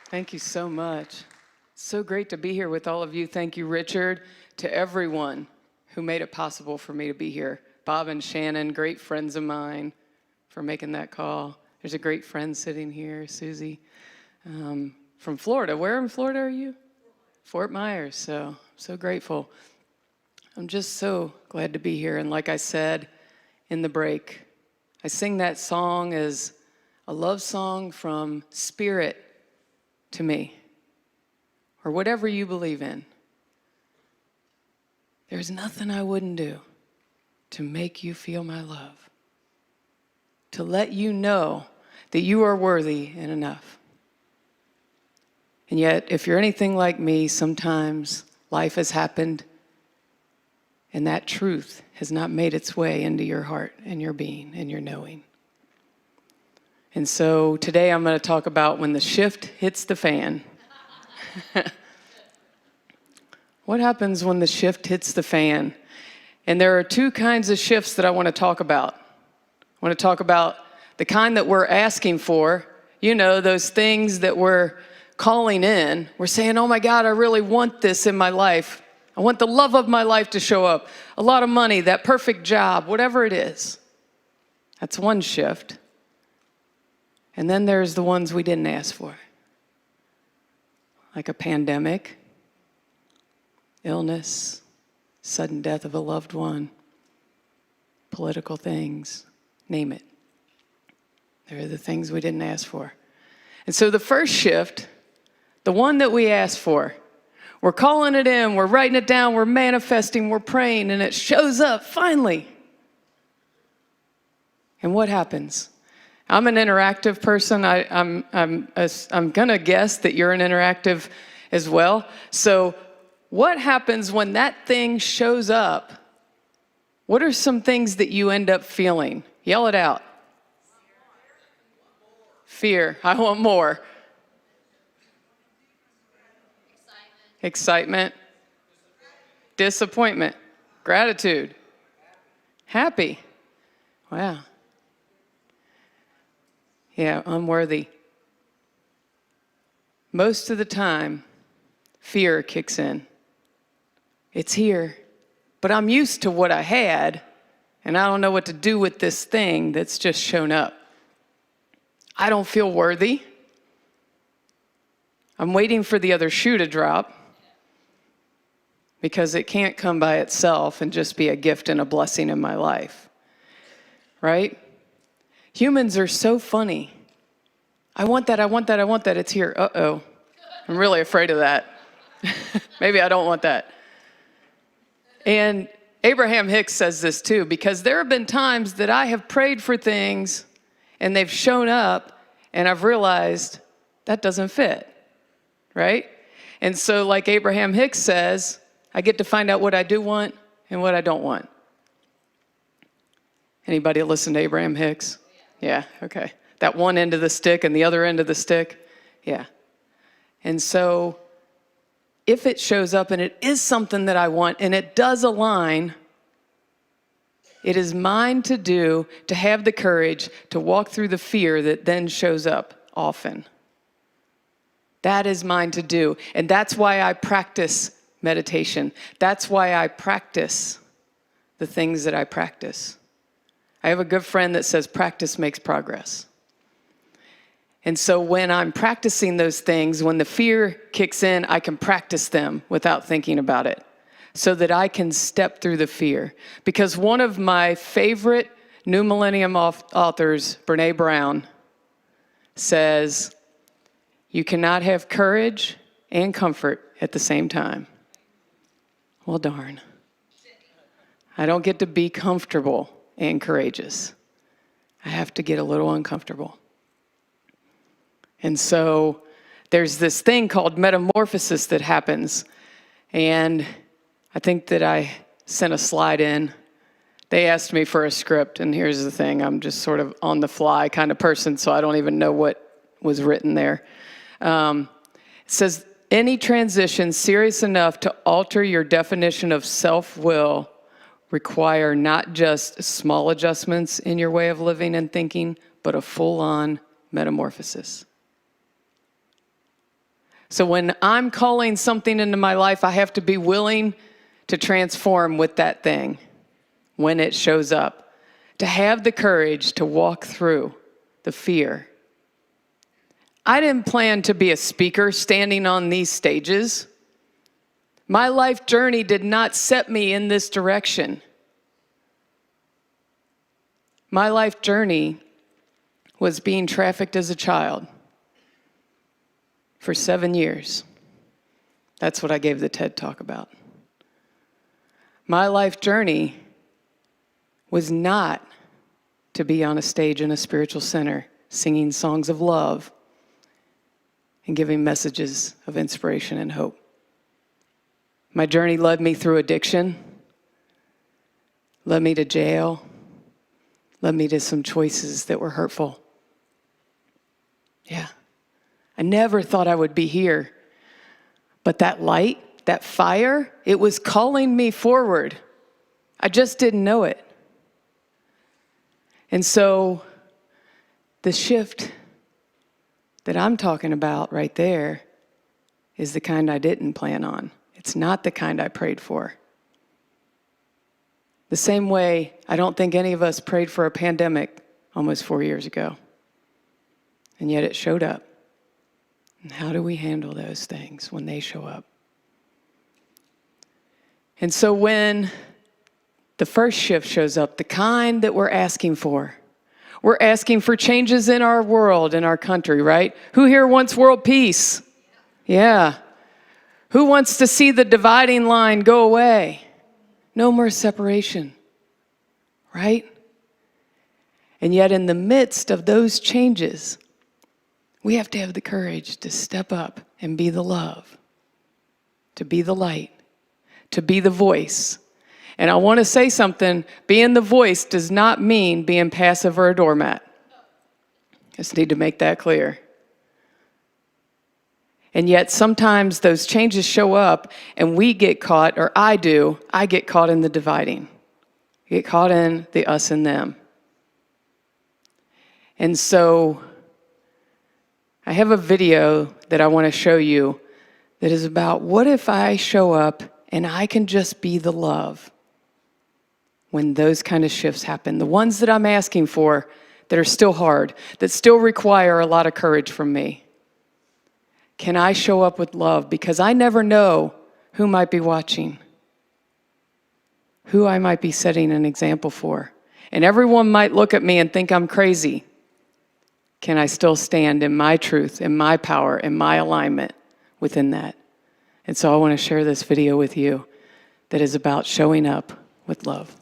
Thank you so much. So great to be here with all of you. Thank you, Richard, to everyone who made it possible for me to be here. Bob and Shannon, great friends of mine, for making that call. There's a great friend sitting here, Susie, from Florida. Where in Florida are you? Fort Myers. So grateful. I'm just so glad to be here. And like I said in the break, I sing that song as a love song from Spirit to me, or whatever you believe in. There's nothing I wouldn't do to make you feel my love, to let you know that you are worthy and enough. And yet, if you're anything like me, sometimes life has happened and that truth has not made its way into your heart and your being and your knowing. And so today I'm going to talk about when the shift hits the fan. What happens when the shift hits the fan? And there are two kinds of shifts that I want to talk about. I want to talk about the kind that we're asking for, those things that we're calling in. We're saying, oh my God, I really want this in my life. I want the love of my life to show up. A lot of money, that perfect job, whatever it is. That's one shift. And then there's the ones we didn't ask for, like a pandemic, illness, sudden death of a loved one, political things, name it. They're the things we didn't ask for. And so the first shift, the one that we asked for, we're calling it in, we're writing it down, we're manifesting, we're praying, and it shows up finally. And what happens? I'm an interactive person. I'm gonna guess that you're an interactive as well. So what happens when that thing shows up? What are some things that you end up feeling? Yell it out. Fear. I want more. Excitement. Disappointment. Gratitude. Happy. Wow. Yeah, unworthy. Most of the time, fear kicks in. It's here, but I'm used to what I had, and I don't know what to do with this thing that's just shown up. I don't feel worthy. I'm waiting for the other shoe to drop because it can't come by itself and just be a gift and a blessing in my life, right? Humans are so funny. I want that, it's here. Uh-oh, I'm really afraid of that. Maybe I don't want that. And Abraham Hicks says this too, because there have been times that I have prayed for things and they've shown up and I've realized that doesn't fit, right? And so like Abraham Hicks says, I get to find out what I do want and what I don't want. Anybody listen to Abraham Hicks? Yeah, okay. That one end of the stick and the other end of the stick. Yeah. And so if it shows up and it is something that I want and it does align, it is mine to do, to have the courage to walk through the fear that then shows up often. That is mine to do. And that's why I practice meditation. That's why I practice the things that I practice. I have a good friend that says practice makes progress. And so when I'm practicing those things, when the fear kicks in, I can practice them without thinking about it so that I can step through the fear. Because one of my favorite New Millennium authors, Brene Brown, says, you cannot have courage and comfort at the same time. Well, darn. I don't get to be comfortable and courageous. I have to get a little uncomfortable. And so there's this thing called metamorphosis that happens. And I think that I sent a slide in. They asked me for a script, and here's the thing. I'm just sort of on the fly kind of person, so I don't even know what was written there. It says, any transition serious enough to alter your definition of self-will require not just small adjustments in your way of living and thinking, but a full-on metamorphosis. So when I'm calling something into my life, I have to be willing to transform with that thing when it shows up, to have the courage to walk through the fear. I didn't plan to be a speaker standing on these stages. My life journey did not set me in this direction. My life journey was being trafficked as a child for 7 years. That's what I gave the TED Talk about. My life journey was not to be on a stage in a spiritual center singing songs of love and giving messages of inspiration and hope. My journey led me through addiction, led me to jail, led me to some choices that were hurtful. Yeah. I never thought I would be here. But that light, that fire, it was calling me forward. I just didn't know it. And so the shift that I'm talking about right there is the kind I didn't plan on. It's not the kind I prayed for. The same way I don't think any of us prayed for a pandemic almost 4 years ago. And yet it showed up. And how do we handle those things when they show up? And so when the first shift shows up, the kind that we're asking for changes in our world, in our country, right? Who here wants world peace? Yeah. Who wants to see the dividing line go away? No more separation, right? And yet in the midst of those changes, we have to have the courage to step up and be the love, to be the light, to be the voice. And I want to say something, being the voice does not mean being passive or a doormat. Just need to make that clear. And yet sometimes those changes show up and we get caught, or I get caught in the dividing. I get caught in the us and them. And so I have a video that I want to show you that is about what if I show up and I can just be the love when those kind of shifts happen. The ones that I'm asking for that are still hard, that still require a lot of courage from me. Can I show up with love? Because I never know who might be watching, who I might be setting an example for. And everyone might look at me and think I'm crazy. Can I still stand in my truth, in my power, in my alignment within that? And so I want to share this video with you that is about showing up with love.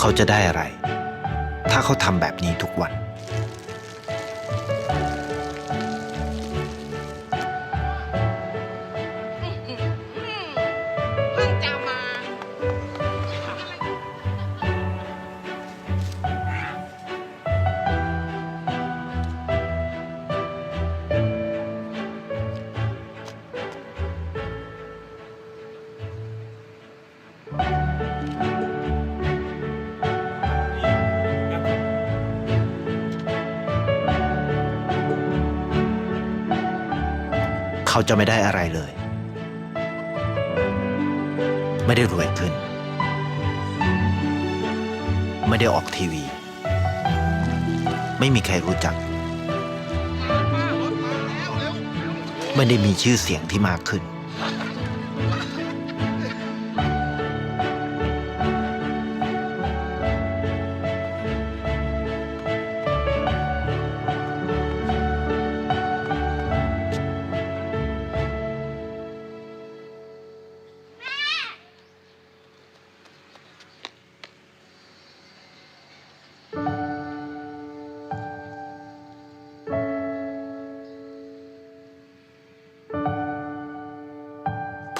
เขาจะได้อะไรถ้าเขาทำแบบนี้ทุกวันเขาจะไม่ได้อะไรเลยไม่ได้รวยขึ้นไม่ได้ออกทีวีไม่มีใครรู้จักไม่ได้มีชื่อเสียงที่มากขึ้น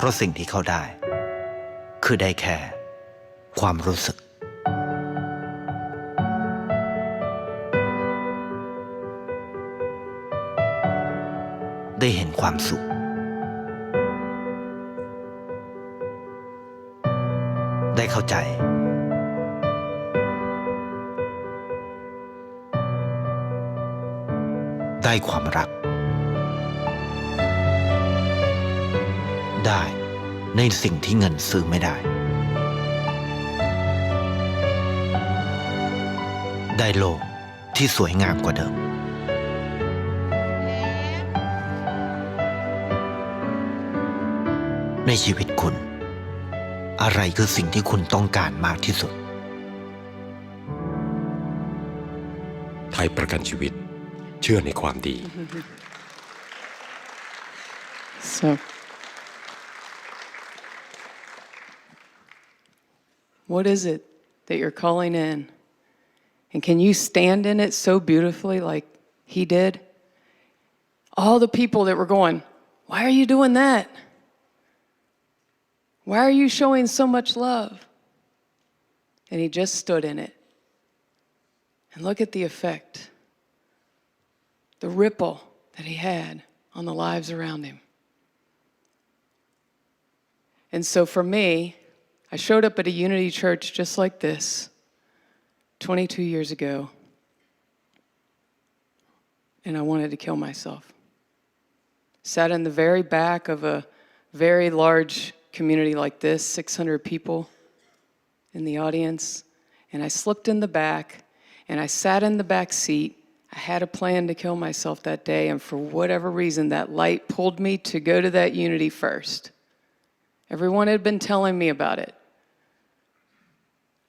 ราะสิ่งที่เขาได้คือได้แค่ความรู้สึกได้เห็นความสุขได้เข้าใจได้ความรักได้ในสิ่งที่เงินซื้อไม่ได้ได้โลกที่สวยงามกว่าเดิมในชีวิตคุณอะไรคือสิ่งที่คุณต้องการมากที่สุดไทยประกันชีวิตเชื่อในความดี So, what is it that you're calling in? And can you stand in it so beautifully like he did? All the people that were going, why are you doing that? Why are you showing so much love? And he just stood in it. And look at the effect, the ripple that he had on the lives around him. And so for me, I showed up at a Unity church just like this 22 years ago, and I wanted to kill myself. Sat in the very back of a very large community like this, 600 people in the audience, and I slipped in the back, and I sat in the back seat. I had a plan to kill myself that day, and for whatever reason, that light pulled me to go to that Unity first. Everyone had been telling me about it.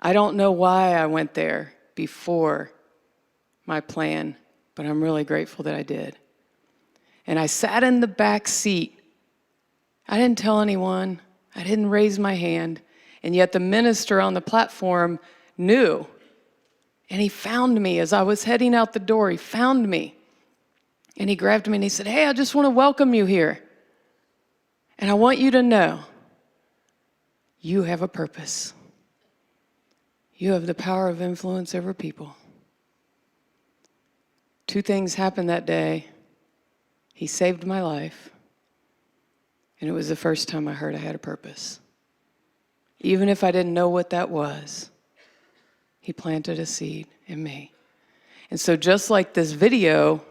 I don't know why I went there before my plan, but I'm really grateful that I did. And I sat in the back seat. I didn't tell anyone. I didn't raise my hand. And yet the minister on the platform knew. And he found me as I was heading out the door. He found me. And he grabbed me and he said, "Hey, I just want to welcome you here. And I want you to know you have a purpose. You have the power of influence over people." 2 things happened that day. He saved my life, and it was the first time I heard I had a purpose. Even if I didn't know what that was, he planted a seed in me. And so just like this video,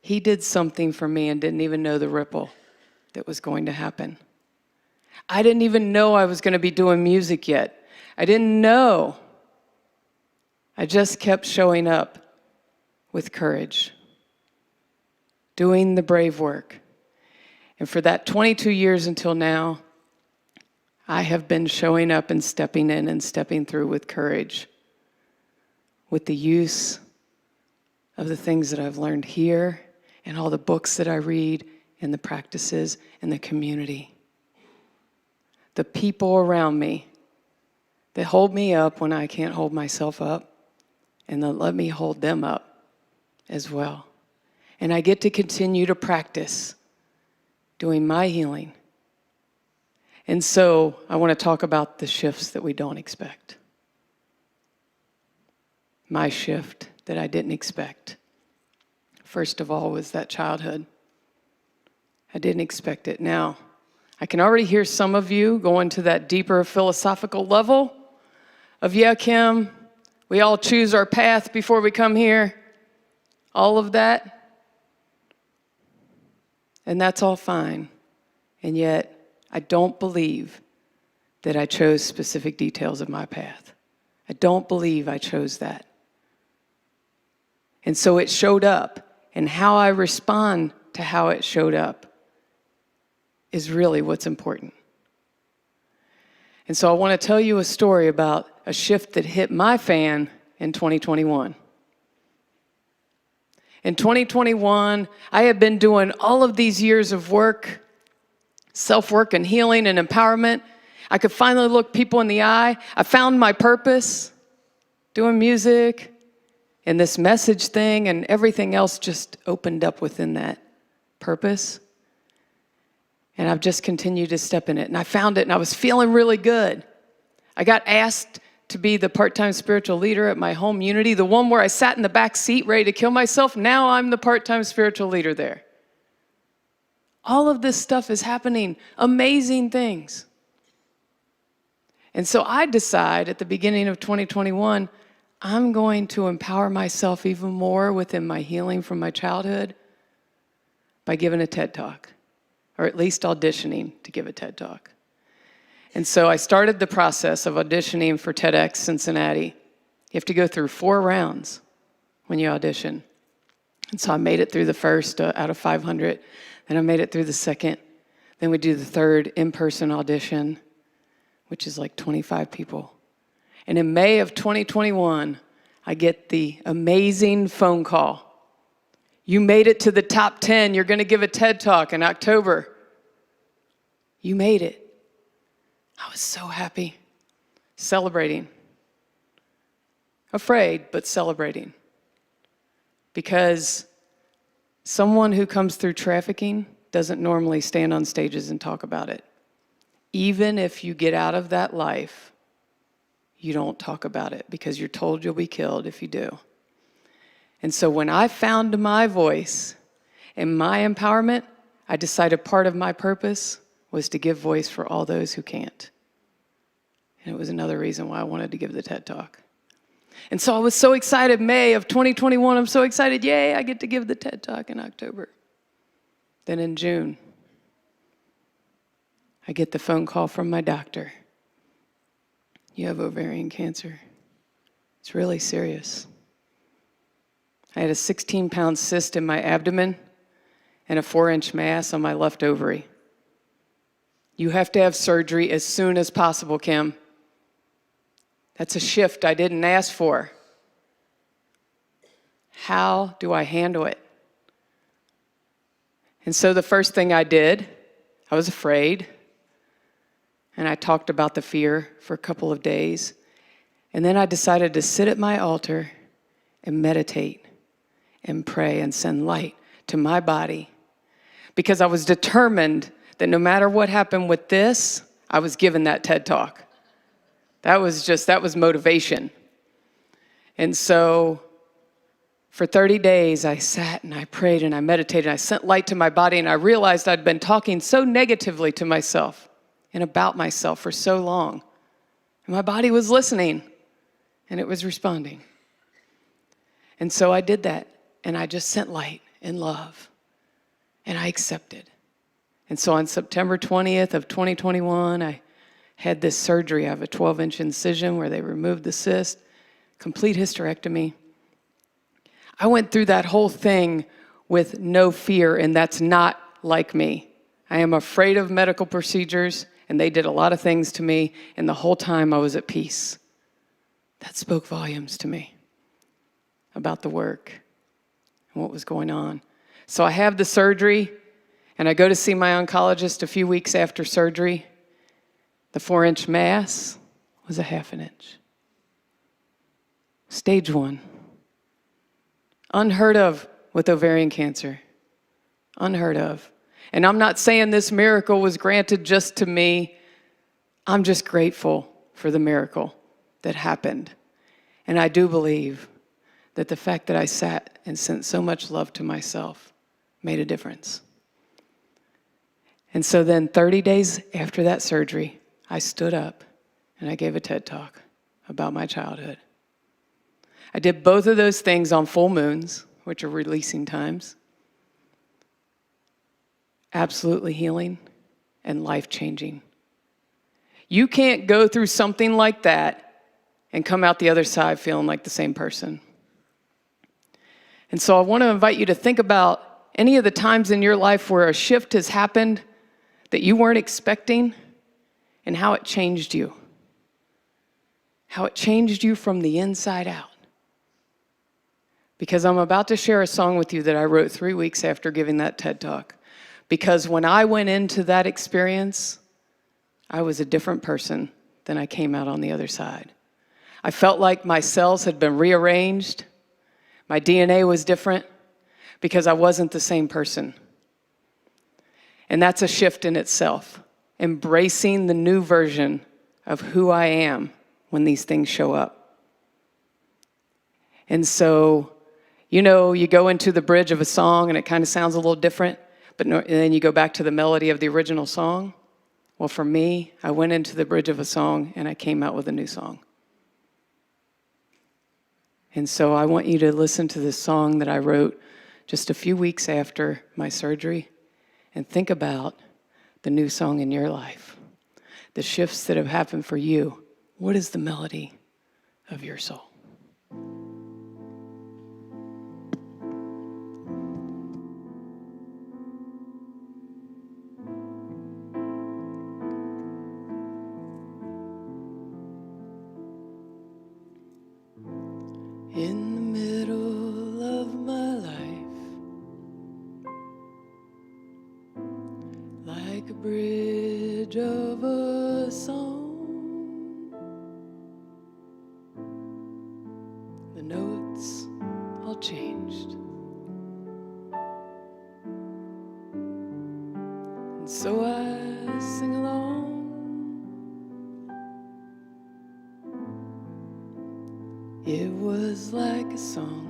he did something for me and didn't even know the ripple that was going to happen. I didn't even know I was going to be doing music yet. I didn't know. I just kept showing up with courage, doing the brave work. And for that 22 years until now, I have been showing up and stepping in and stepping through with courage, with the use of the things that I've learned here and all the books that I read and the practices and the community. The people around me that hold me up when I can't hold myself up, and that let me hold them up as well. And I get to continue to practice doing my healing. And so I want to talk about the shifts that we don't expect. My shift that I didn't expect, first of all, was that childhood. I didn't expect it. Now, I can already hear some of you going to that deeper philosophical level of, yeah, Kim, we all choose our path before we come here. All of that. And that's all fine. And yet, I don't believe that I chose specific details of my path. I don't believe I chose that. And so it showed up, and how I respond to how it showed up is really what's important. And so I want to tell you a story about a shift that hit my fan in 2021. In 2021, I had been doing all of these years of work, self-work and healing and empowerment. I could finally look people in the eye. I found my purpose, doing music, and this message thing, and everything else just opened up within that purpose. And I've just continued to step in it. And I found it, and I was feeling really good. I got asked to be the part-time spiritual leader at my home unity, the one where I sat in the back seat ready to kill myself. Now I'm the part-time spiritual leader there. All of this stuff is happening, amazing things. And so I decide at the beginning of 2021, I'm going to empower myself even more within my healing from my childhood by giving a TED Talk, or at least auditioning to give a TED Talk. And so I started the process of auditioning for TEDx Cincinnati. You have to go through 4 rounds when you audition. And so I made it through the first out of 500. Then I made it through the second. Then we do the third in-person audition, which is like 25 people. And in May of 2021, I get the amazing phone call. You made it to the top 10. You're going to give a TED Talk in October. You made it. I was so happy, celebrating. Afraid, but celebrating. Because someone who comes through trafficking doesn't normally stand on stages and talk about it. Even if you get out of that life, you don't talk about it because you're told you'll be killed if you do. And so when I found my voice and my empowerment, I decided part of my purpose was to give voice for all those who can't. And it was another reason why I wanted to give the TED Talk. And so I was so excited, May of 2021, I'm so excited, yay, I get to give the TED Talk in October. Then in June, I get the phone call from my doctor. You have ovarian cancer. It's really serious. I had a 16-pound cyst in my abdomen and a 4-inch mass on my left ovary. You have to have surgery as soon as possible, Kim. That's a shift I didn't ask for. How do I handle it? And so the first thing I did, I was afraid. And I talked about the fear for a couple of days. And then I decided to sit at my altar and meditate and pray and send light to my body. Because I was determined that no matter what happened with this, I was given that TED Talk. That was motivation. And so for 30 days, I sat and I prayed and I meditated. And I sent light to my body, and I realized I'd been talking so negatively to myself and about myself for so long. And my body was listening, and it was responding. And so I did that, and I just sent light and love, and I accepted. And so on September 20th of 2021, I had this surgery. I have a 12-inch incision where they removed the cyst, complete hysterectomy. I went through that whole thing with no fear, and that's not like me. I am afraid of medical procedures, and they did a lot of things to me, and the whole time I was at peace. That spoke volumes to me about the work and what was going on. So I have the surgery, and I go to see my oncologist a few weeks after surgery. The 4-inch mass was a 1/2 inch. Stage 1. Unheard of with ovarian cancer. Unheard of. And I'm not saying this miracle was granted just to me. I'm just grateful for the miracle that happened. And I do believe that the fact that I sat and sent so much love to myself made a difference. And so then 30 days after that surgery, I stood up and I gave a TED Talk about my childhood. I did both of those things on full moons, which are releasing times. Absolutely healing and life-changing. You can't go through something like that and come out the other side feeling like the same person. And so I want to invite you to think about any of the times in your life where a shift has happened that you weren't expecting, and how it changed you. How it changed you from the inside out. Because I'm about to share a song with you that I wrote 3 weeks after giving that TED Talk. Because when I went into that experience, I was a different person than I came out on the other side. I felt like my cells had been rearranged. My DNA was different because I wasn't the same person. And that's a shift in itself. Embracing the new version of who I am when these things show up. And so, you know, you go into the bridge of a song and it kind of sounds a little different, but and then you go back to the melody of the original song. Well, for me, I went into the bridge of a song and I came out with a new song. And so I want you to listen to this song that I wrote just a few weeks after my surgery and think about the new song in your life, the shifts that have happened for you. What is the melody of your soul? In the middle of my life, like a bridge of a song, the notes all changed, and so I sing along. It was like a song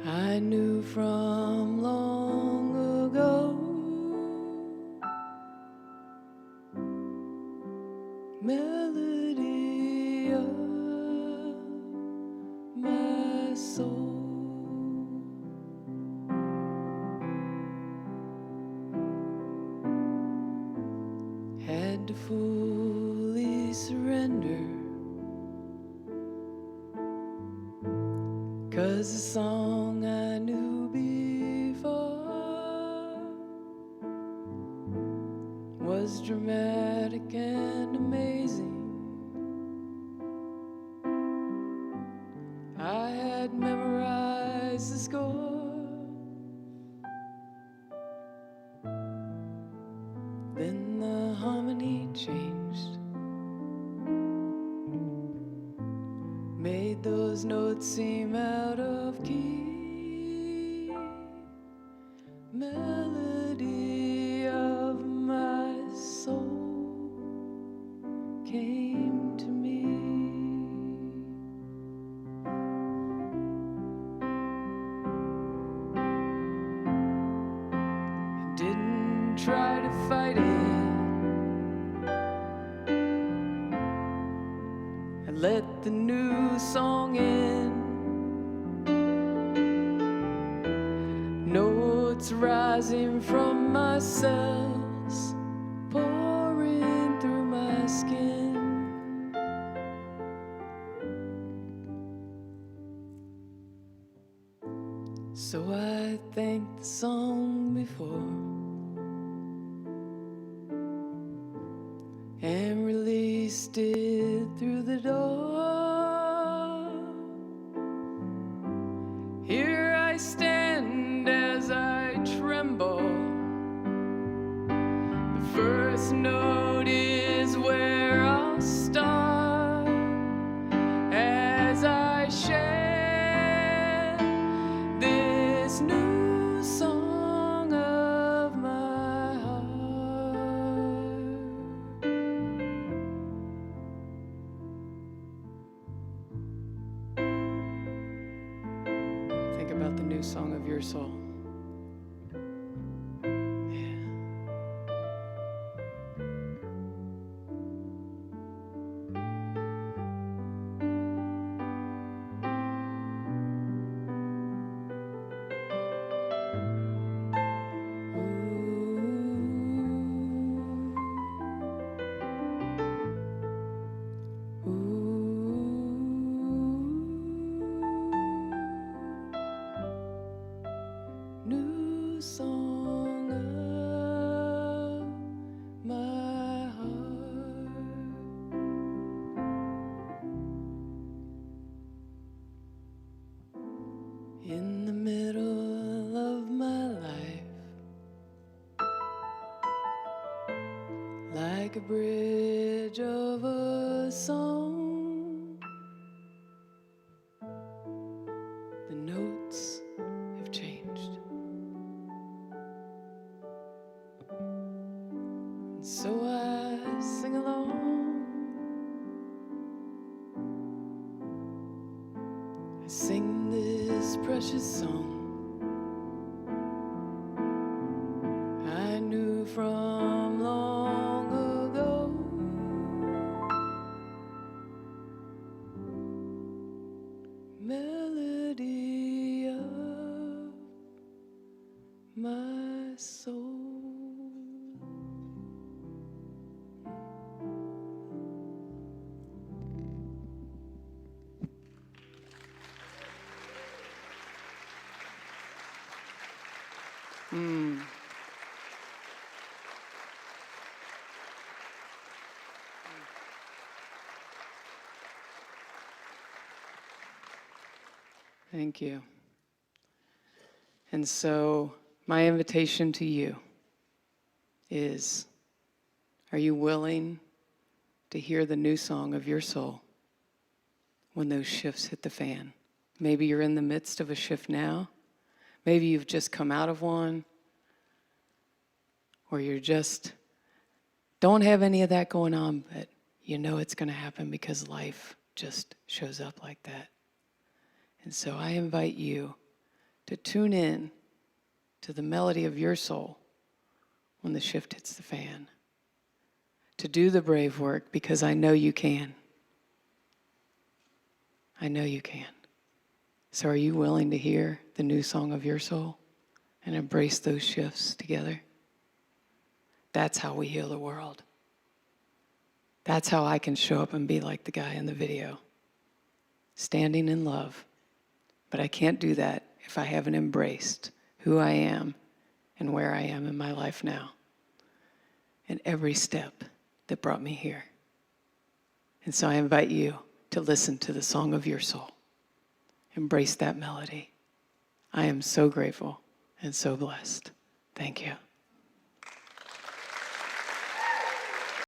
I knew from long ago. Melody of my soul. Had to fully surrender, 'cause the song I knew before was dramatic and amazing. I had memorized the score. Then the harmony changed, made those notes seem out of key. Melody of my soul came to me. I didn't try to fight it. I let the new song in. Notes rising from my cells, pouring through my skin. So I thanked the song before and released it through the door. Here I stand as I tremble. The first note is where I'll start as I share this new song of my heart. Think about the new song of your soul. New song of my heart. In the middle of my life, like a bridge of a song, the notes have changed. sing this precious song I knew from long ago. Melody of my soul. Thank you. And so, my invitation to you is, are you willing to hear the new song of your soul when those shifts hit the fan? Maybe you're in the midst of a shift now. Maybe you've just come out of one. Or you're just, don't have any of that going on, but you know it's going to happen because life just shows up like that. And so I invite you to tune in to the melody of your soul when the shift hits the fan. To do the brave work because I know you can. I know you can. So are you willing to hear the new song of your soul and embrace those shifts together? That's how we heal the world. That's how I can show up and be like the guy in the video, standing in love. But I can't do that if I haven't embraced who I am and where I am in my life now, and every step that brought me here. And so I invite you to listen to the song of your soul. Embrace that melody. I am so grateful and so blessed. Thank you.